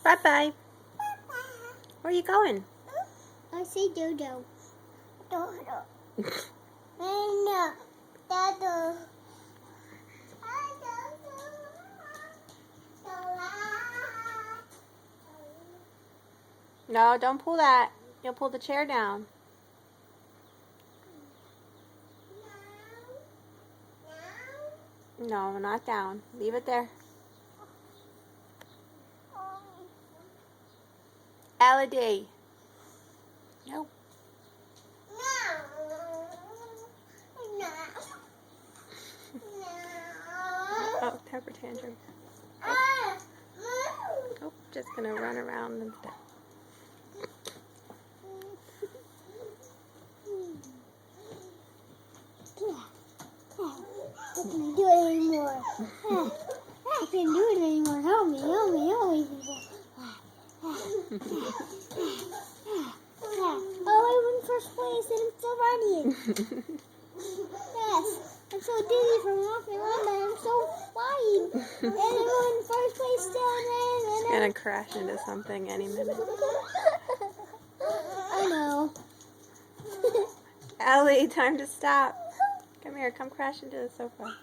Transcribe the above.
Bye-bye. Where are you going? I see Dodo. Dodo. No. Dodo. No, don't pull that. You'll pull the chair down. No, not down. Leave it there. Elodie. Nope. Oh, temper tantrum. Oh, just gonna run around instead. I can't do it anymore. I can't do it anymore. Help me, help me, help me. Oh, I won first place and I'm still running. Yes, I'm so dizzy from walking around, but I'm so flying. And I'm in first place still, and It's gonna crash into something any minute. I know. Ellie, time to stop. Come here, come crash into the sofa.